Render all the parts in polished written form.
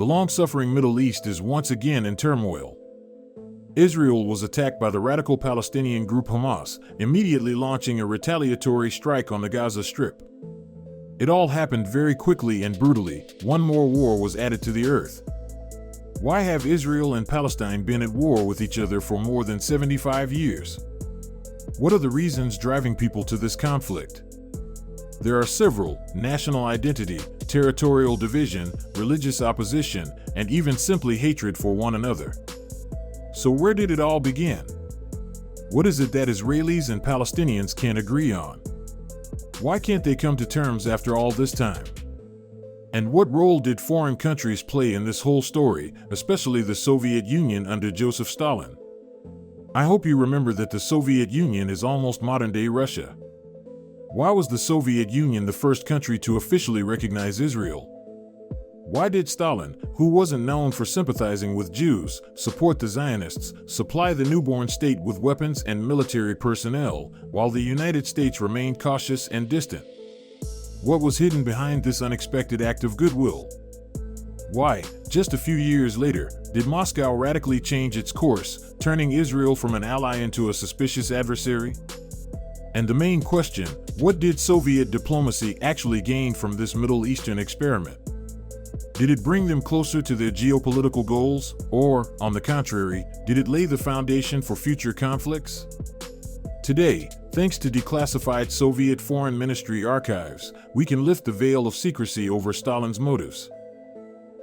The long-suffering Middle East is once again in turmoil. Israel was attacked by the radical Palestinian group Hamas, immediately launching a retaliatory strike on the Gaza Strip. It all happened very quickly and brutally. One more war was added to the earth. Why have Israel and Palestine been at war with each other for more than 75 years? What are the reasons driving people to this conflict? There are several: national identity, territorial division, religious opposition, and even simply hatred for one another. So where did it all begin? What is it that Israelis and Palestinians can't agree on? Why can't they come to terms after all this time? And what role did foreign countries play in this whole story, especially the Soviet Union under Joseph Stalin? I hope you remember that the Soviet Union is almost modern-day Russia. Why was the Soviet Union the first country to officially recognize Israel? Why did Stalin, who wasn't known for sympathizing with Jews, support the Zionists, supply the newborn state with weapons and military personnel, while the United States remained cautious and distant? What was hidden behind this unexpected act of goodwill? Why, just a few years later, did Moscow radically change its course, turning Israel from an ally into a suspicious adversary? And the main question, what did Soviet diplomacy actually gain from this Middle Eastern experiment? Did it bring them closer to their geopolitical goals, or, on the contrary, did it lay the foundation for future conflicts? Today, thanks to declassified Soviet Foreign Ministry archives, we can lift the veil of secrecy over Stalin's motives.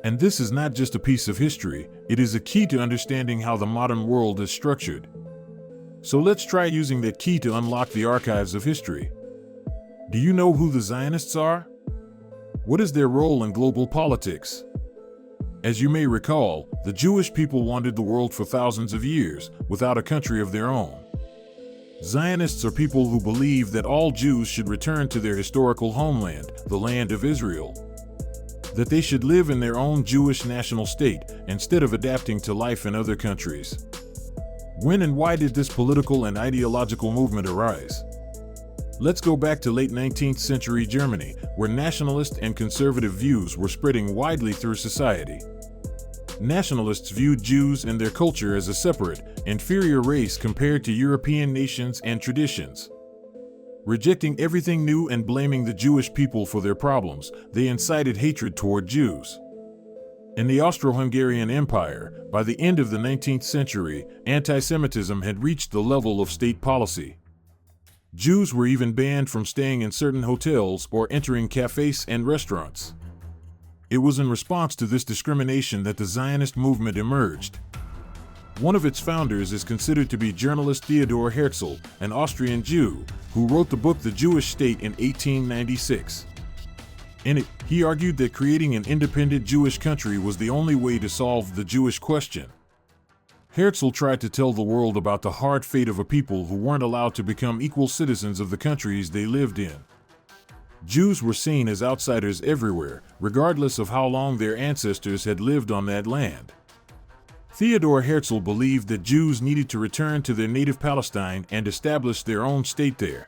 And this is not just a piece of history, it is a key to understanding how the modern world is structured. So let's try using that key to unlock the archives of history. Do you know who the Zionists are? What is their role in global politics? As you may recall, the Jewish people wandered the world for thousands of years, without a country of their own. Zionists are people who believe that all Jews should return to their historical homeland, the land of Israel. That they should live in their own Jewish national state, instead of adapting to life in other countries. When and why did this political and ideological movement arise? Let's go back to late 19th century Germany, where nationalist and conservative views were spreading widely through society. Nationalists viewed Jews and their culture as a separate, inferior race compared to European nations and traditions. Rejecting everything new and blaming the Jewish people for their problems, they incited hatred toward Jews. In the Austro-Hungarian Empire, by the end of the 19th century, anti-Semitism had reached the level of state policy. Jews were even banned from staying in certain hotels or entering cafes and restaurants. It was in response to this discrimination that the Zionist movement emerged. One of its founders is considered to be journalist Theodor Herzl, an Austrian Jew, who wrote the book The Jewish State in 1896. In it, he argued that creating an independent Jewish country was the only way to solve the Jewish question. Herzl tried to tell the world about the hard fate of a people who weren't allowed to become equal citizens of the countries they lived in. Jews were seen as outsiders everywhere, regardless of how long their ancestors had lived on that land. Theodor Herzl believed that Jews needed to return to their native Palestine and establish their own state there.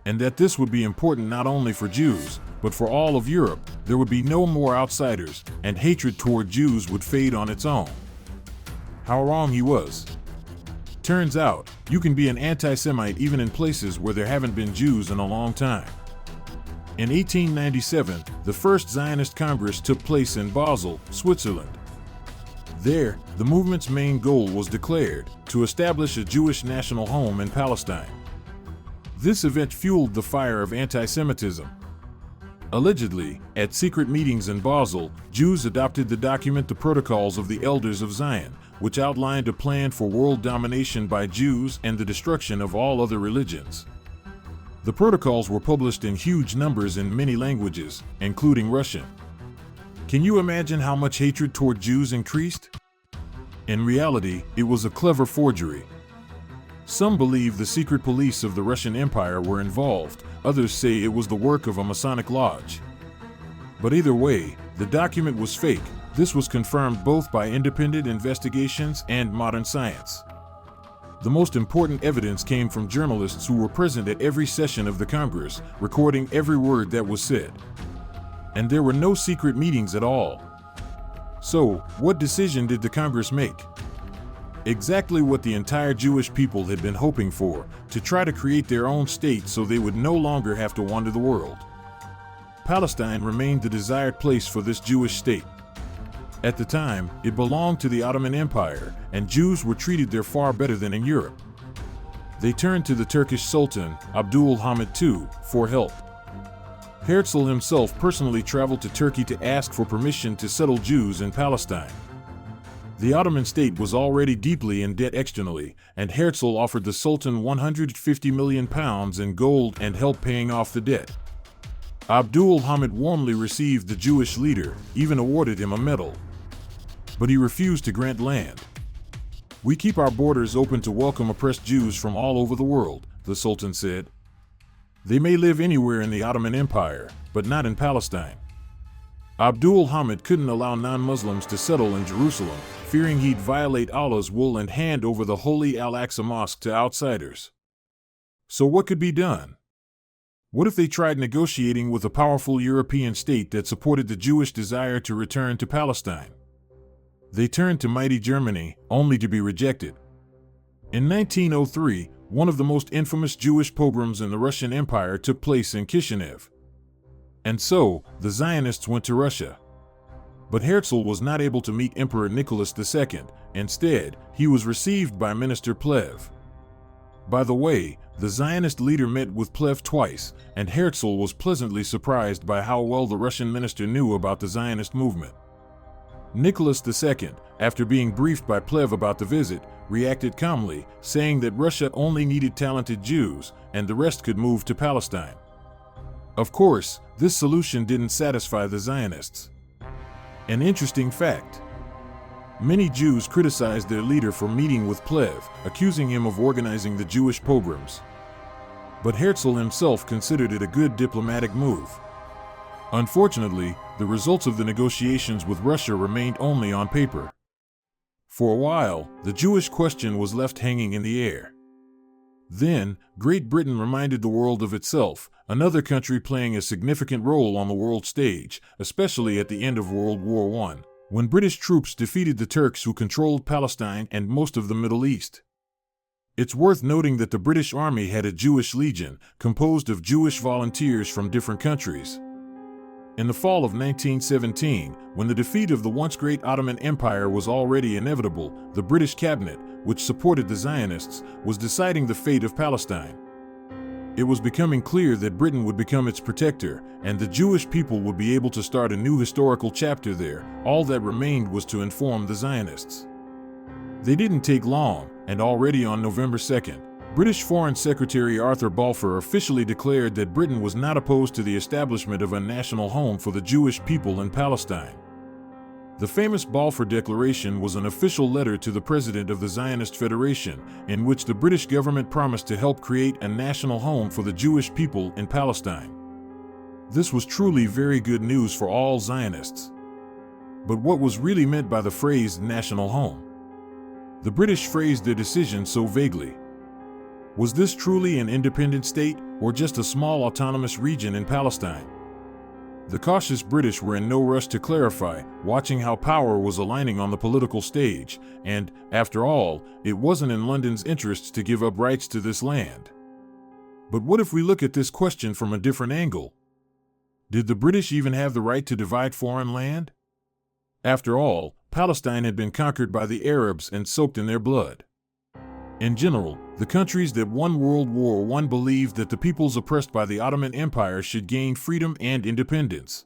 And that this would be important not only for Jews, but for all of Europe. There would be no more outsiders, and hatred toward Jews would fade on its own. How wrong he was. Turns out, you can be an anti-Semite even in places where there haven't been Jews in a long time. In 1897, the first Zionist Congress took place in Basel, Switzerland. There, the movement's main goal was declared: to establish a Jewish national home in Palestine. This event fueled the fire of anti-Semitism. Allegedly, at secret meetings in Basel, Jews adopted the document The Protocols of the Elders of Zion, which outlined a plan for world domination by Jews and the destruction of all other religions. The protocols were published in huge numbers in many languages, including Russian. Can you imagine how much hatred toward Jews increased? In reality, it was a clever forgery. Some believe the secret police of the Russian Empire were involved, others say it was the work of a Masonic lodge. But either way, the document was fake. This was confirmed both by independent investigations and modern science. The most important evidence came from journalists who were present at every session of the Congress, recording every word that was said. And there were no secret meetings at all. So, what decision did the Congress make? Exactly what the entire Jewish people had been hoping for, to try to create their own state so they would no longer have to wander the world. Palestine remained the desired place for this Jewish state. At the time, it belonged to the Ottoman Empire, and Jews were treated there far better than in Europe. They turned to the Turkish Sultan, Abdul Hamid II, for help. Herzl himself personally traveled to Turkey to ask for permission to settle Jews in Palestine. The Ottoman state was already deeply in debt externally, and Herzl offered the Sultan £150 million in gold and help paying off the debt. Abdul Hamid warmly received the Jewish leader, even awarded him a medal. But he refused to grant land. "We keep our borders open to welcome oppressed Jews from all over the world," the Sultan said. "They may live anywhere in the Ottoman Empire, but not in Palestine." Abdul Hamid couldn't allow non-Muslims to settle in Jerusalem, fearing he'd violate Allah's will and hand over the holy Al-Aqsa Mosque to outsiders. So what could be done? What if they tried negotiating with a powerful European state that supported the Jewish desire to return to Palestine? They turned to mighty Germany, only to be rejected. In 1903, one of the most infamous Jewish pogroms in the Russian Empire took place in Kishinev. And so, the Zionists went to Russia. But Herzl was not able to meet Emperor Nicholas II. Instead, he was received by Minister Plehve. By the way, the Zionist leader met with Plehve twice, and Herzl was pleasantly surprised by how well the Russian minister knew about the Zionist movement. Nicholas II, after being briefed by Plehve about the visit, reacted calmly, saying that Russia only needed talented Jews, and the rest could move to Palestine. Of course, this solution didn't satisfy the Zionists. An interesting fact: many Jews criticized their leader for meeting with Plehve, accusing him of organizing the Jewish pogroms. But Herzl himself considered it a good diplomatic move. Unfortunately, the results of the negotiations with Russia remained only on paper. For a while, the Jewish question was left hanging in the air. Then, Great Britain reminded the world of itself, another country playing a significant role on the world stage, especially at the end of World War I, when British troops defeated the Turks who controlled Palestine and most of the Middle East. It's worth noting that the British Army had a Jewish legion, composed of Jewish volunteers from different countries. In the fall of 1917, when the defeat of the once great Ottoman Empire was already inevitable, the British cabinet, which supported the Zionists, was deciding the fate of Palestine. It was becoming clear that Britain would become its protector, and the Jewish people would be able to start a new historical chapter there. All that remained was to inform the Zionists. They didn't take long, and already on November 2nd, British Foreign Secretary Arthur Balfour officially declared that Britain was not opposed to the establishment of a national home for the Jewish people in Palestine. The famous Balfour Declaration was an official letter to the President of the Zionist Federation, in which the British government promised to help create a national home for the Jewish people in Palestine. This was truly very good news for all Zionists. But what was really meant by the phrase national home? The British phrased their decision so vaguely. Was this truly an independent state, or just a small autonomous region in Palestine? The cautious British were in no rush to clarify, watching how power was aligning on the political stage, and, after all, it wasn't in London's interests to give up rights to this land. But what if we look at this question from a different angle? Did the British even have the right to divide foreign land? After all, Palestine had been conquered by the Arabs and soaked in their blood. In general, the countries that won World War I believed that the peoples oppressed by the Ottoman Empire should gain freedom and independence.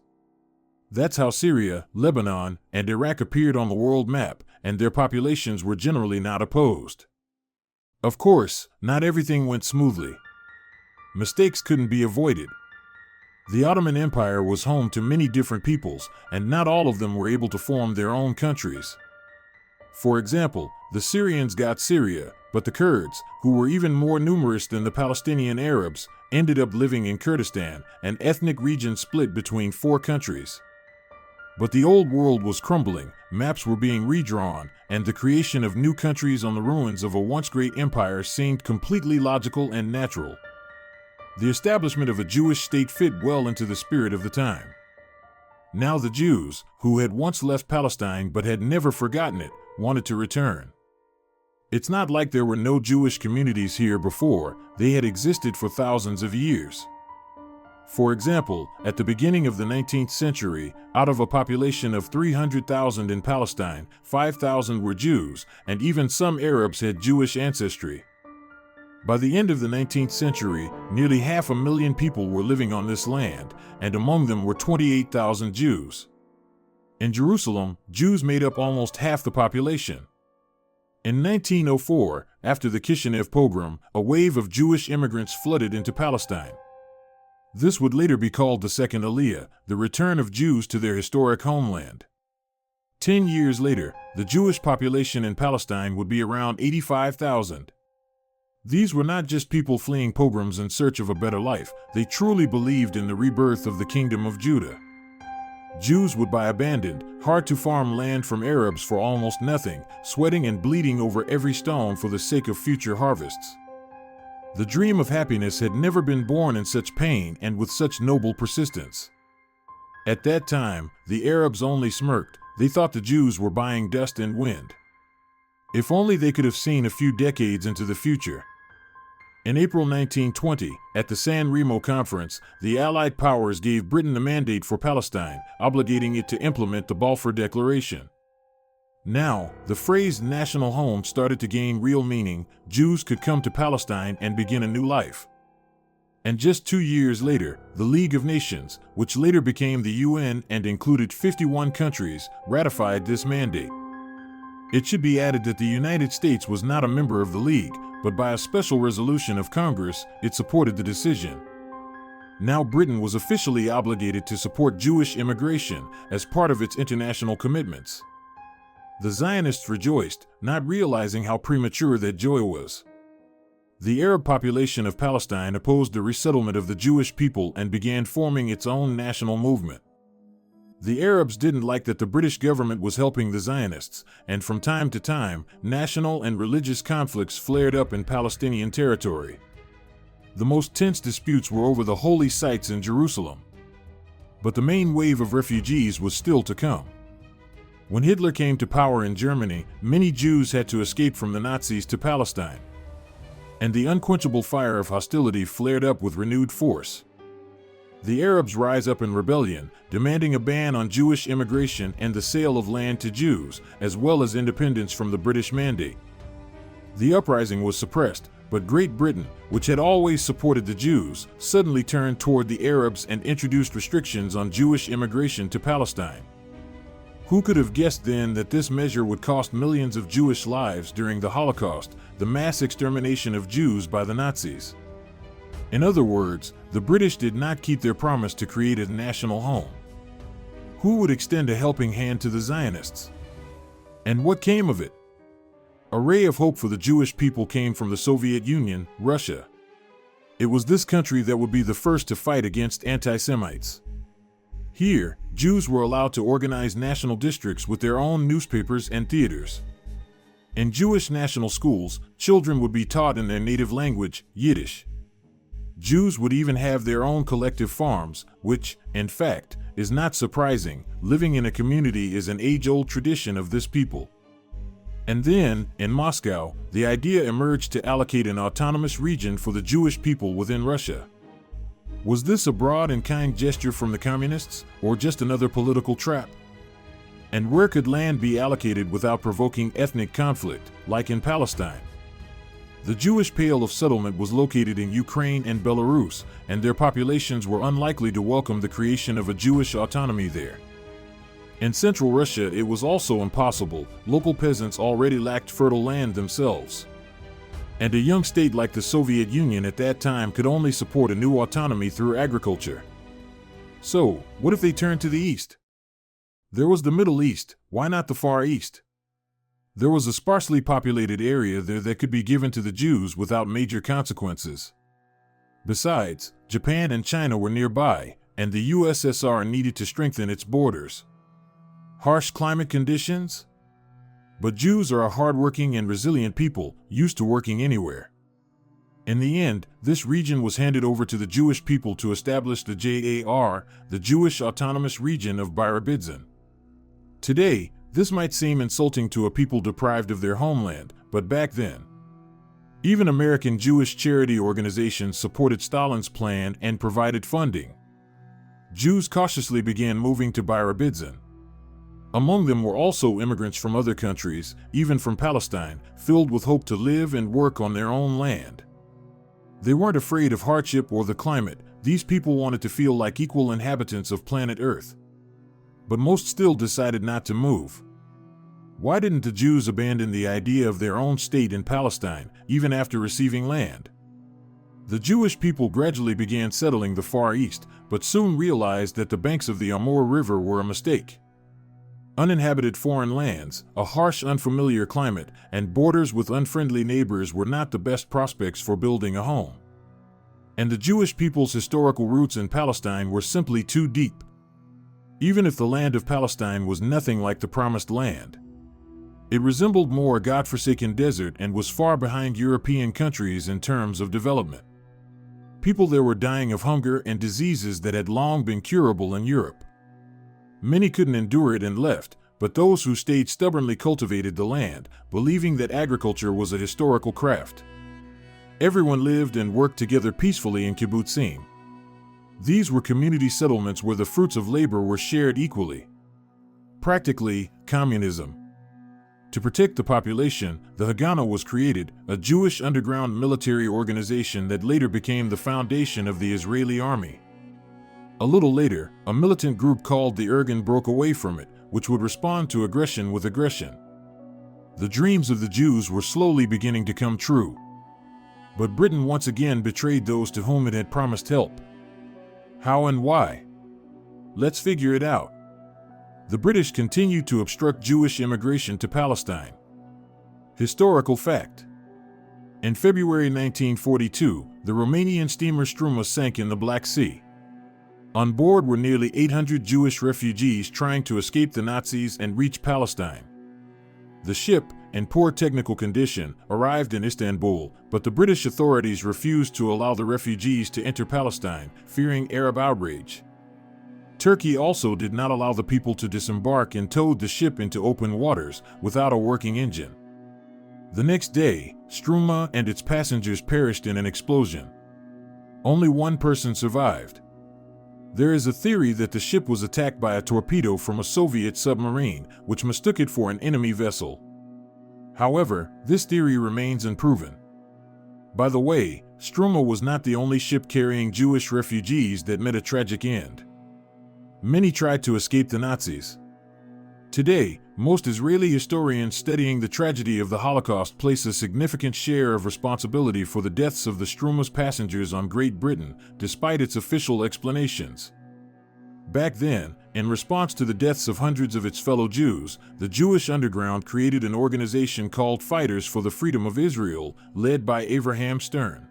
That's how Syria, Lebanon, and Iraq appeared on the world map, and their populations were generally not opposed. Of course, not everything went smoothly. Mistakes couldn't be avoided. The Ottoman Empire was home to many different peoples, and not all of them were able to form their own countries. For example, the Syrians got Syria, but the Kurds, who were even more numerous than the Palestinian Arabs, ended up living in Kurdistan, an ethnic region split between 4 countries. But the old world was crumbling, maps were being redrawn, and the creation of new countries on the ruins of a once great empire seemed completely logical and natural. The establishment of a Jewish state fit well into the spirit of the time. Now the Jews, who had once left Palestine but had never forgotten it, wanted to return. It's not like there were no Jewish communities here before, they had existed for thousands of years. For example, at the beginning of the 19th century, out of a population of 300,000 in Palestine, 5,000 were Jews, and even some Arabs had Jewish ancestry. By the end of the 19th century, nearly 500,000 people were living on this land, and among them were 28,000 Jews. In Jerusalem, Jews made up almost half the population. In 1904, after the Kishinev pogrom, a wave of Jewish immigrants flooded into Palestine. This would later be called the Second Aliyah, the return of Jews to their historic homeland. 10 years later, the Jewish population in Palestine would be around 85,000. These were not just people fleeing pogroms in search of a better life, they truly believed in the rebirth of the Kingdom of Judah. Jews would buy abandoned, hard-to-farm land from Arabs for almost nothing, sweating and bleeding over every stone for the sake of future harvests. The dream of happiness had never been born in such pain and with such noble persistence. At that time, the Arabs only smirked, they thought the Jews were buying dust and wind. If only they could have seen a few decades into the future. In April 1920, at the San Remo Conference, the Allied powers gave Britain the mandate for Palestine, obligating it to implement the Balfour Declaration. Now, the phrase national home started to gain real meaning. Jews could come to Palestine and begin a new life. And just 2 years later, the League of Nations, which later became the UN and included 51 countries, ratified this mandate. It should be added that the United States was not a member of the League, but by a special resolution of Congress, it supported the decision. Now Britain was officially obligated to support Jewish immigration as part of its international commitments. The Zionists rejoiced, not realizing how premature that joy was. The Arab population of Palestine opposed the resettlement of the Jewish people and began forming its own national movement. The Arabs didn't like that the British government was helping the Zionists, and from time to time, national and religious conflicts flared up in Palestinian territory. The most tense disputes were over the holy sites in Jerusalem. But the main wave of refugees was still to come. When Hitler came to power in Germany, many Jews had to escape from the Nazis to Palestine. And the unquenchable fire of hostility flared up with renewed force. The Arabs rise up in rebellion, demanding a ban on Jewish immigration and the sale of land to Jews, as well as independence from the British Mandate. The uprising was suppressed, but Great Britain, which had always supported the Jews, suddenly turned toward the Arabs and introduced restrictions on Jewish immigration to Palestine. Who could have guessed then that this measure would cost millions of Jewish lives during the Holocaust, the mass extermination of Jews by the Nazis? In other words, the British did not keep their promise to create a national home. Who would extend a helping hand to the Zionists? And what came of it? A ray of hope for the Jewish people came from the Soviet Union, Russia. It was this country that would be the first to fight against anti-Semites. Here, Jews were allowed to organize national districts with their own newspapers and theaters. In Jewish national schools, children would be taught in their native language, Yiddish. Jews would even have their own collective farms, which, in fact, is not surprising. Living in a community is an age-old tradition of this people. And then, in Moscow, the idea emerged to allocate an autonomous region for the Jewish people within Russia. Was this a broad and kind gesture from the communists, or just another political trap? And where could land be allocated without provoking ethnic conflict, like in Palestine? The Jewish Pale of Settlement was located in Ukraine and Belarus, and their populations were unlikely to welcome the creation of a Jewish autonomy there. In central Russia, it was also impossible. Local peasants already lacked fertile land themselves. And a young state like the Soviet Union at that time could only support a new autonomy through agriculture. So, what if they turned to the East? There was the Middle East, why not the Far East? There was a sparsely populated area there that could be given to the Jews without major consequences. Besides, Japan and China were nearby, and the USSR needed to strengthen its borders. Harsh climate conditions? But Jews are a hardworking and resilient people, used to working anywhere. In the end, this region was handed over to the Jewish people to establish the JAR, the Jewish Autonomous Region of Biarbidzen. Today, this might seem insulting to a people deprived of their homeland, but back then, even American Jewish charity organizations supported Stalin's plan and provided funding. Jews cautiously began moving to Biarbidzen. Among them were also immigrants from other countries, even from Palestine, filled with hope to live and work on their own land. They weren't afraid of hardship or the climate. These people wanted to feel like equal inhabitants of planet Earth. But most still decided not to move. Why didn't the Jews abandon the idea of their own state in Palestine, even after receiving land? The Jewish people gradually began settling the Far East, but soon realized that the banks of the Amur River were a mistake. Uninhabited foreign lands, a harsh, unfamiliar climate, and borders with unfriendly neighbors were not the best prospects for building a home. And the Jewish people's historical roots in Palestine were simply too deep. Even if the land of Palestine was nothing like the Promised Land, it resembled more a God-forsaken desert and was far behind European countries in terms of development. People there were dying of hunger and diseases that had long been curable in Europe. Many couldn't endure it and left, but those who stayed stubbornly cultivated the land, believing that agriculture was a historical craft. Everyone lived and worked together peacefully in kibbutzim. These were community settlements where the fruits of labor were shared equally. Practically, communism. To protect the population, the Haganah was created, a Jewish underground military organization that later became the foundation of the Israeli army. A little later, a militant group called the Irgun broke away from it, which would respond to aggression with aggression. The dreams of the Jews were slowly beginning to come true. But Britain once again betrayed those to whom it had promised help. How and why? Let's figure it out. The British continued to obstruct Jewish immigration to Palestine. Historical fact. In February 1942, the Romanian steamer Struma sank in the Black Sea. On board were nearly 800 Jewish refugees trying to escape the Nazis and reach Palestine. The ship, in poor technical condition, arrived in Istanbul, but the British authorities refused to allow the refugees to enter Palestine, fearing Arab outrage. Turkey also did not allow the people to disembark and towed the ship into open waters without a working engine. The next day, Struma and its passengers perished in an explosion. Only one person survived. There is a theory that the ship was attacked by a torpedo from a Soviet submarine, which mistook it for an enemy vessel. However, this theory remains unproven. By the way, Struma was not the only ship carrying Jewish refugees that met a tragic end. Many tried to escape the Nazis. Today, most Israeli historians studying the tragedy of the Holocaust place a significant share of responsibility for the deaths of the Struma's passengers on Great Britain, despite its official explanations. Back then, in response to the deaths of hundreds of its fellow Jews, the Jewish underground created an organization called Fighters for the Freedom of Israel, led by Abraham Stern.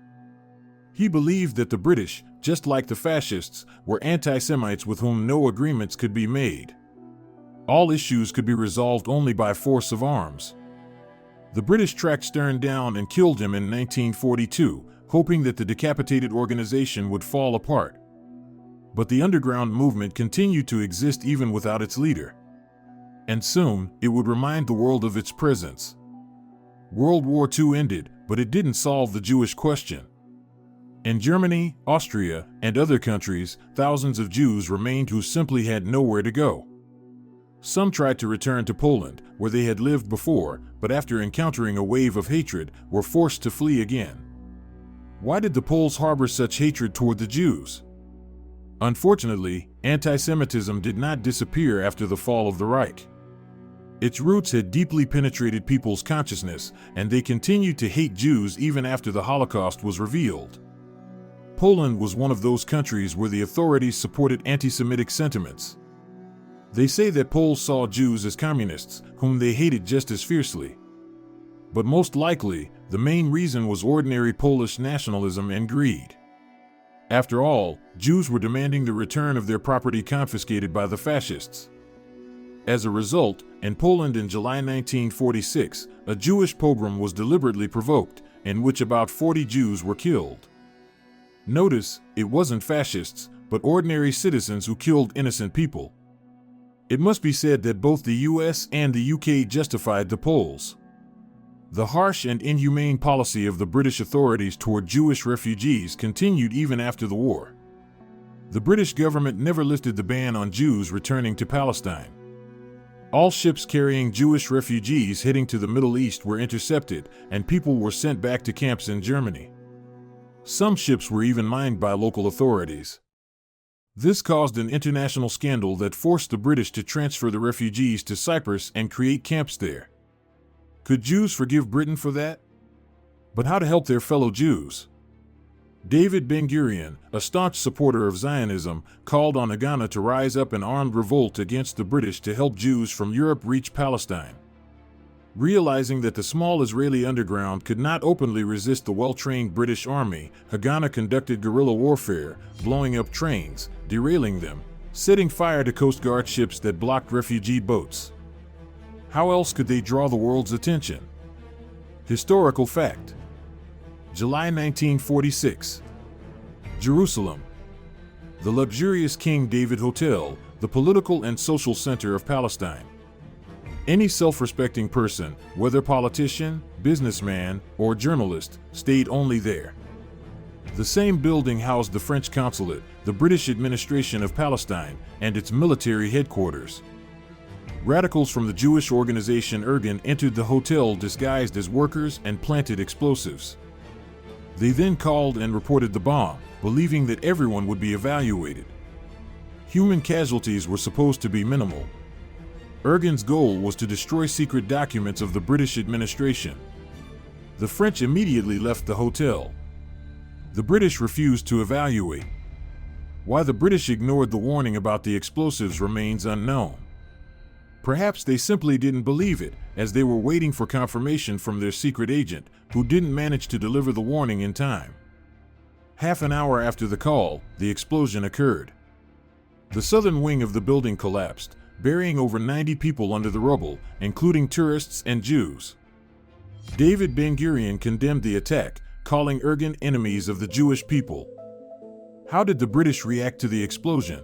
He believed that the British, just like the fascists, were anti-Semites with whom no agreements could be made. All issues could be resolved only by force of arms. The British tracked Stern down and killed him in 1942, hoping that the decapitated organization would fall apart. But the underground movement continued to exist even without its leader. And soon, it would remind the world of its presence. World War II ended, but it didn't solve the Jewish question. In Germany, Austria, and other countries, thousands of Jews remained who simply had nowhere to go. Some tried to return to Poland, where they had lived before, but after encountering a wave of hatred, were forced to flee again. Why did the Poles harbor such hatred toward the Jews? Unfortunately, anti-Semitism did not disappear after the fall of the Reich. Its roots had deeply penetrated people's consciousness, and they continued to hate Jews even after the Holocaust was revealed. Poland was one of those countries where the authorities supported anti-Semitic sentiments. They say that Poles saw Jews as communists, whom they hated just as fiercely. But most likely, the main reason was ordinary Polish nationalism and greed. After all, Jews were demanding the return of their property confiscated by the fascists. As a result, in Poland in July 1946, a Jewish pogrom was deliberately provoked, in which about 40 Jews were killed. Notice, it wasn't fascists, but ordinary citizens who killed innocent people. It must be said that both the US and the UK justified the Poles. The harsh and inhumane policy of the British authorities toward Jewish refugees continued even after the war. The British government never lifted the ban on Jews returning to Palestine. All ships carrying Jewish refugees heading to the Middle East were intercepted, and people were sent back to camps in Germany. Some ships were even mined by local authorities. This caused an international scandal that forced the British to transfer the refugees to Cyprus and create camps there. Could Jews forgive Britain for that? But how to help their fellow Jews? David Ben-Gurion, a staunch supporter of Zionism, called on Haganah to rise up in armed revolt against the British to help Jews from Europe reach Palestine. Realizing that the small Israeli underground could not openly resist the well-trained British army, Haganah conducted guerrilla warfare, blowing up trains, derailing them, setting fire to Coast Guard ships that blocked refugee boats. How else could they draw the world's attention? Historical fact. July 1946. Jerusalem. The luxurious King David Hotel, the political and social center of Palestine. Any self-respecting person, whether politician, businessman, or journalist, stayed only there. The same building housed the French consulate, the British administration of Palestine, and its military headquarters. Radicals from the Jewish organization Ergun entered the hotel disguised as workers and planted explosives. They then called and reported the bomb, believing that everyone would be evacuated. Human casualties were supposed to be minimal. Ergun's goal was to destroy secret documents of the British administration. The French immediately left the hotel. The British refused to evacuate. Why the British ignored the warning about the explosives remains unknown. Perhaps they simply didn't believe it, as they were waiting for confirmation from their secret agent, who didn't manage to deliver the warning in time. Half an hour after the call, the explosion occurred. The southern wing of the building collapsed, burying over 90 people under the rubble, including tourists and Jews. David Ben-Gurion condemned the attack, calling Ergun enemies of the Jewish people. How did the British react to the explosion?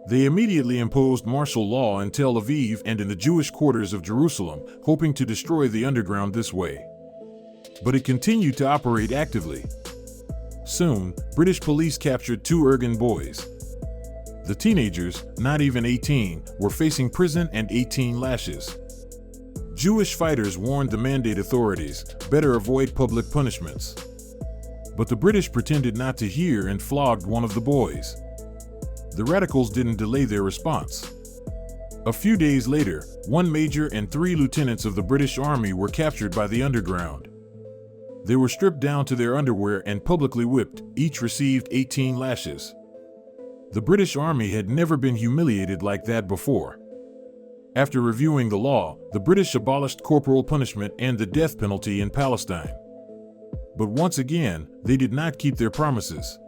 They immediately imposed martial law in Tel Aviv and in the Jewish quarters of Jerusalem, hoping to destroy the underground this way. But it continued to operate actively. Soon, British police captured 2 Ergun boys. The teenagers, not even 18, were facing prison and 18 lashes. Jewish fighters warned the Mandate authorities, better avoid public punishments. But the British pretended not to hear and flogged one of the boys. The radicals didn't delay their response. A few days later, 1 major and 3 lieutenants of the British Army were captured by the underground. They were stripped down to their underwear and publicly whipped, each received 18 lashes. The British Army had never been humiliated like that before. After reviewing the law, the British abolished corporal punishment and the death penalty in Palestine. But once again, they did not keep their promises.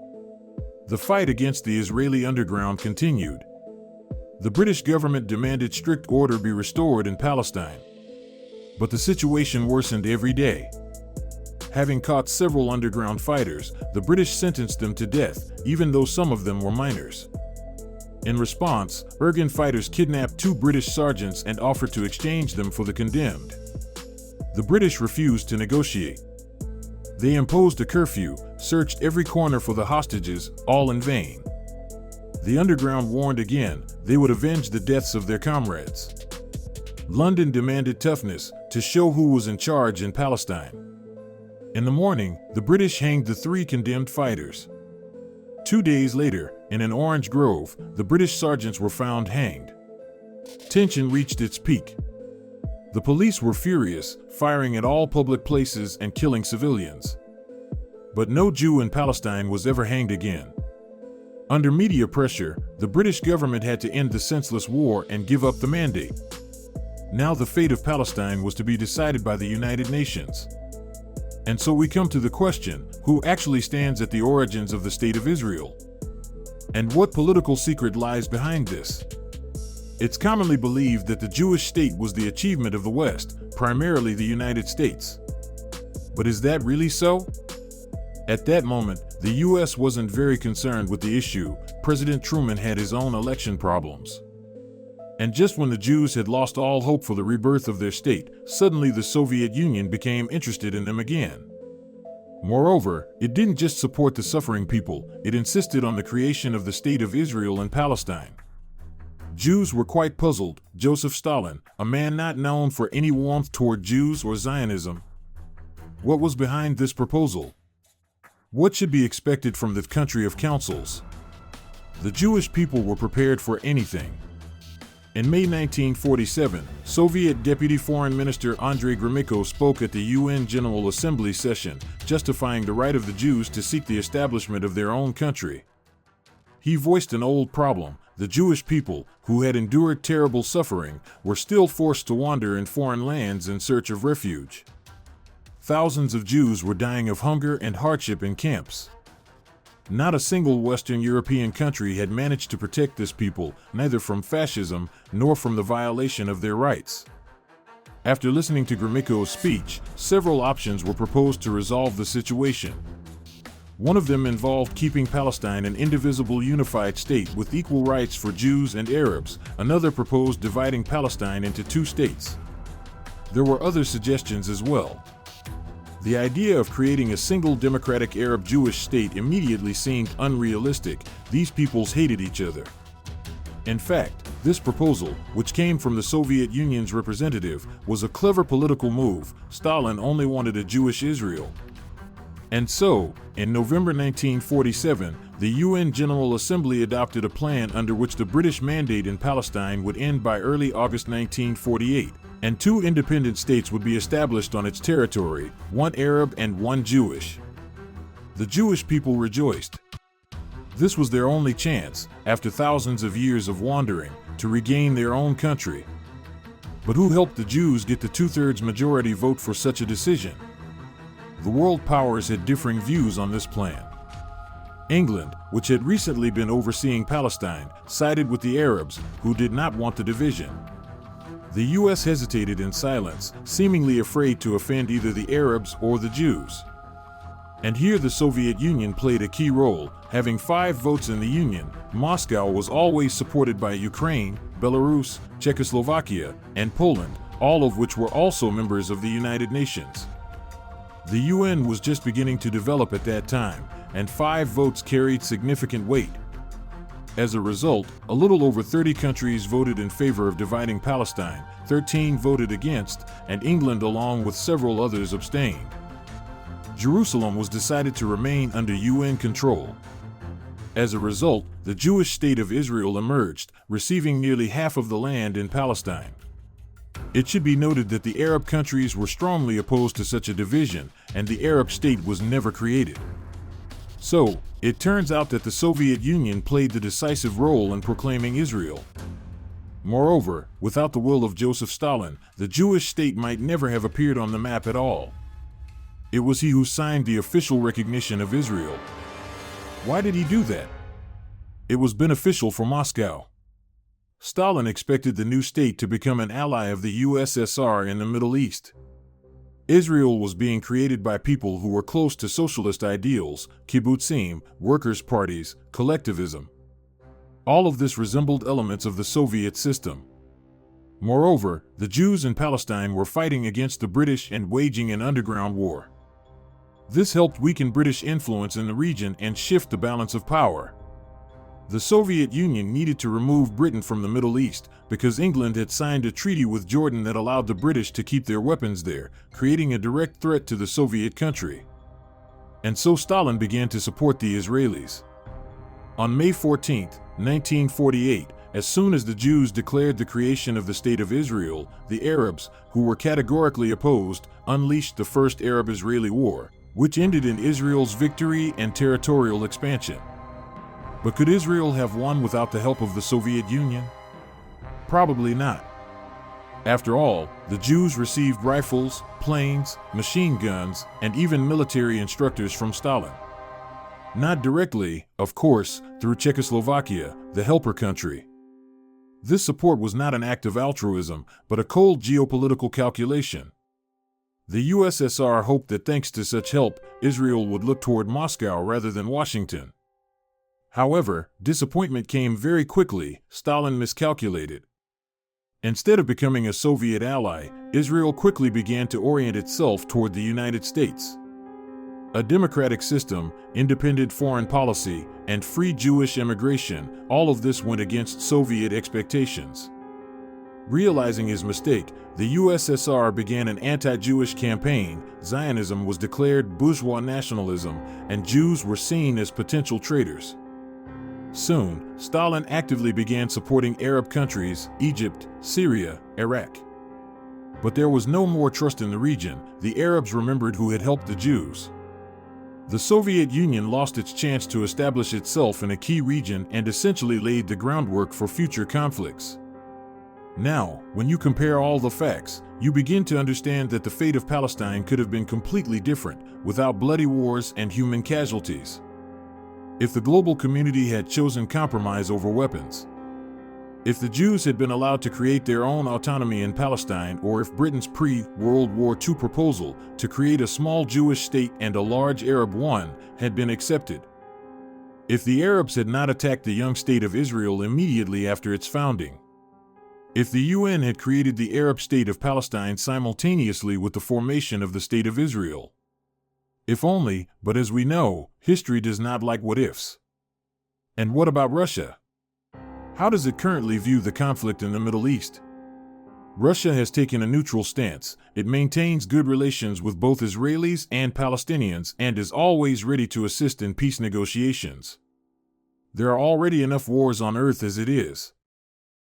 The fight against the Israeli underground continued. The British government demanded strict order be restored in Palestine. But the situation worsened every day. Having caught several underground fighters, the British sentenced them to death, even though some of them were minors. In response, Ergun fighters kidnapped 2 British sergeants and offered to exchange them for the condemned. The British refused to negotiate. They imposed a curfew, searched every corner for the hostages, all in vain. The underground warned again they would avenge the deaths of their comrades. London demanded toughness to show who was in charge in Palestine. In the morning, the British hanged the 3 condemned fighters. 2 days later, in an orange grove, the British sergeants were found hanged. Tension reached its peak. The police were furious, firing at all public places and killing civilians. But no Jew in Palestine was ever hanged again. Under media pressure, the British government had to end the senseless war and give up the mandate. Now the fate of Palestine was to be decided by the United Nations. And so we come to the question, who actually stands at the origins of the State of Israel? And what political secret lies behind this? It's commonly believed that the Jewish state was the achievement of the West, primarily the United States. But is that really so? At that moment, the U.S. wasn't very concerned with the issue. President Truman had his own election problems. And just when the Jews had lost all hope for the rebirth of their state, suddenly the Soviet Union became interested in them again. Moreover, it didn't just support the suffering people, it insisted on the creation of the state of Israel and Palestine. Jews were quite puzzled. Joseph Stalin, a man not known for any warmth toward Jews or Zionism. What was behind this proposal? What should be expected from the country of councils? The Jewish people were prepared for anything. In May 1947, Soviet Deputy Foreign Minister Andrei Gromyko spoke at the UN General Assembly session, justifying the right of the Jews to seek the establishment of their own country. He voiced an old problem. The Jewish people, who had endured terrible suffering, were still forced to wander in foreign lands in search of refuge. Thousands of Jews were dying of hunger and hardship in camps. Not a single Western European country had managed to protect this people, neither from fascism nor from the violation of their rights. After listening to Gromyko's speech, several options were proposed to resolve the situation. One of them involved keeping Palestine an indivisible unified state with equal rights for Jews and Arabs. Another proposed dividing Palestine into two states. There were other suggestions as well. The idea of creating a single democratic Arab-Jewish state immediately seemed unrealistic. These peoples hated each other. In fact, this proposal, which came from the Soviet Union's representative, was a clever political move. Stalin only wanted a Jewish Israel. And so, in November 1947, the UN General Assembly adopted a plan under which the British mandate in Palestine would end by early August 1948. And two independent states would be established on its territory, one Arab and one Jewish. The Jewish people rejoiced. This was their only chance, after thousands of years of wandering, to regain their own country. But who helped the Jews get the two-thirds majority vote for such a decision? The world powers had differing views on this plan. England, which had recently been overseeing Palestine, sided with the Arabs, who did not want the division. The U.S. hesitated in silence, seemingly afraid to offend either the Arabs or the Jews. And here the Soviet Union played a key role, having 5 votes in the Union. Moscow was always supported by Ukraine, Belarus, Czechoslovakia, and Poland, all of which were also members of the United Nations. The UN was just beginning to develop at that time, and 5 votes carried significant weight. As a result, a little over 30 countries voted in favor of dividing Palestine, 13 voted against, and England along with several others abstained. Jerusalem was decided to remain under UN control. As a result, the Jewish state of Israel emerged, receiving nearly half of the land in Palestine. It should be noted that the Arab countries were strongly opposed to such a division, and the Arab state was never created. So, it turns out that the Soviet Union played the decisive role in proclaiming Israel. Moreover, without the will of Joseph Stalin, the Jewish state might never have appeared on the map at all. It was he who signed the official recognition of Israel. Why did he do that? It was beneficial for Moscow. Stalin expected the new state to become an ally of the USSR in the Middle East. Israel was being created by people who were close to socialist ideals, kibbutzim, workers' parties, collectivism. All of this resembled elements of the Soviet system. Moreover, the Jews in Palestine were fighting against the British and waging an underground war. This helped weaken British influence in the region and shift the balance of power. The Soviet Union needed to remove Britain from the Middle East because England had signed a treaty with Jordan that allowed the British to keep their weapons there, creating a direct threat to the Soviet country. And so Stalin began to support the Israelis. On May 14, 1948, as soon as the Jews declared the creation of the State of Israel, the Arabs, who were categorically opposed, unleashed the First Arab-Israeli War, which ended in Israel's victory and territorial expansion. But could Israel have won without the help of the Soviet Union? Probably not. After all, the Jews received rifles, planes, machine guns, and even military instructors from Stalin. Not directly, of course, through Czechoslovakia, the helper country. This support was not an act of altruism, but a cold geopolitical calculation. The USSR hoped that thanks to such help, Israel would look toward Moscow rather than Washington. However, disappointment came very quickly. Stalin miscalculated. Instead of becoming a Soviet ally, Israel quickly began to orient itself toward the United States. A democratic system, independent foreign policy, and free Jewish immigration, all of this went against Soviet expectations. Realizing his mistake, the USSR began an anti-Jewish campaign. Zionism was declared bourgeois nationalism, and Jews were seen as potential traitors. Soon, Stalin actively began supporting Arab countries, Egypt, Syria, Iraq. But there was no more trust in the region. The Arabs remembered who had helped the Jews. The Soviet Union lost its chance to establish itself in a key region and essentially laid the groundwork for future conflicts. Now, when you compare all the facts, you begin to understand that the fate of Palestine could have been completely different, without bloody wars and human casualties. If the global community had chosen compromise over weapons, if the Jews had been allowed to create their own autonomy in Palestine, or if Britain's pre-World War II proposal to create a small Jewish state and a large Arab one had been accepted, if the Arabs had not attacked the young state of Israel immediately after its founding, if the UN had created the Arab state of Palestine simultaneously with the formation of the state of Israel. If only, but as we know, history does not like what-ifs. And what about Russia? How does it currently view the conflict in the Middle East? Russia has taken a neutral stance. It maintains good relations with both Israelis and Palestinians and is always ready to assist in peace negotiations. There are already enough wars on earth as it is.